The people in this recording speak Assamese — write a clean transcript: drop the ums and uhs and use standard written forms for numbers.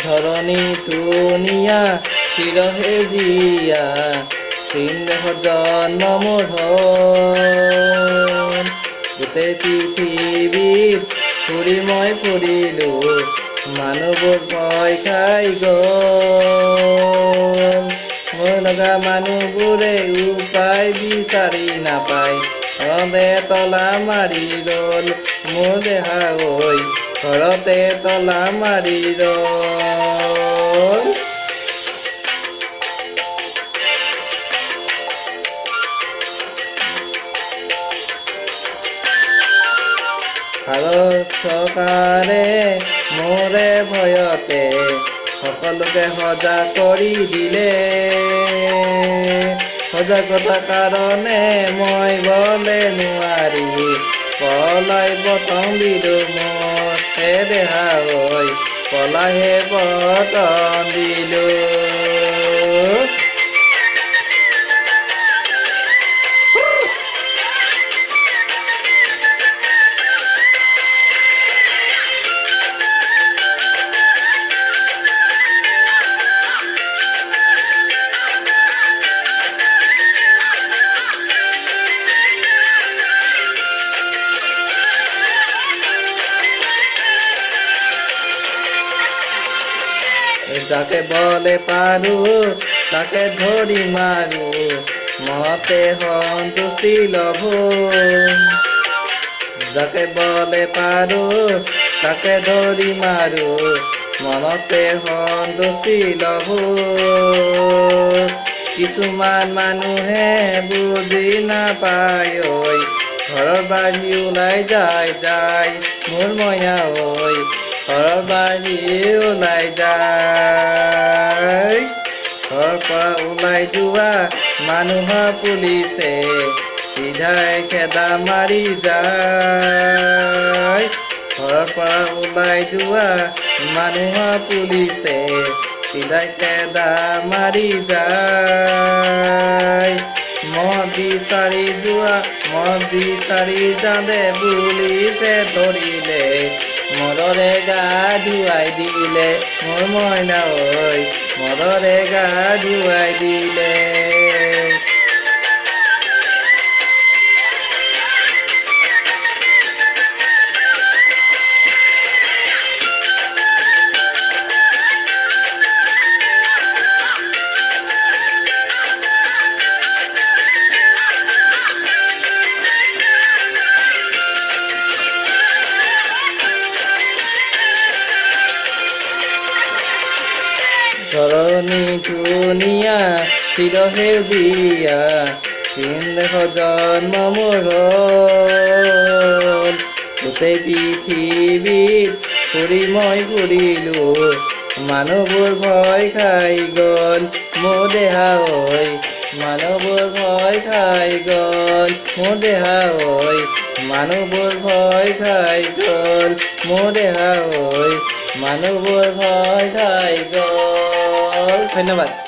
ধৰণী ধুনীয়া চিৰহে জীয়া চিন্দেহ জন্ম মোৰ হ'ল। গোটেই পৃথিৱীত ফুৰি মই ফুৰিলো মানুহবোৰ ভয় খাই গ'ল। মোৰ লগা মানুহবোৰে উপায় বিচাৰি নাপায় ঘৰতে তলা মাৰি ৰ'ল। মোৰ দেহা ঐ ঘৰতে তলা মাৰি ৰ'ল। ভাৰত চৰকাৰে মোৰে ভয়তে সকলোকে সজাগ কৰি দিলে। সজাগতাৰ কাৰণে মই গ'লে নোৱাৰি পলাই পতং দিলো মোৰ দেহা ঐ পলাইহে পতং দিলো। যাকে বলে পাৰো তাকে ধৰি মাৰো মতে সন্তুষ্টি লভ। যাকে বলে পাৰো তাকে ধৰি মাৰো মনতে সন্তুষ্টি লভ। কিছুমান মানুহে বুজি নাপায় ঐ ঘৰৰ বাহিৰ ওলাই যায় মোৰ মইনা ঐ ঘৰৰ বাহিৰ ওলাই যায়। ঘৰৰ পৰা ওলাই যোৱা মানুহৰ পুলিচে চিধাই খেদা মাৰি যায়। ঘৰৰ পৰা ওলাই যোৱা মানুহৰ পুলিচে চিধাই খেদা মাৰি যায়। মদ বিচাৰি যাওঁতে পুলিচে ধৰিলে মদৰে গা ধুৱাই দিলে মোৰ মইনা ঐ মদৰে গা ধুৱাই দিলে। ধৰণী ধুনীয়া চিৰসেউজীয়া চিন্দেহ জন্ম মোৰ হ'ল। গোটেই পৃথিৱীত ফুৰি মই ফুৰিলো মানুহবোৰ ভয় খাই গ'ল মোৰ দেহা ঐ মানুহবোৰ ভয় খাই গ'ল মোৰ দেহা ঐ মানুহবোৰ ভয় খাই গ'ল মোৰ দেহা ঐ মানুহবোৰ ভয় খাই গ'ল। ধন্যবাদ।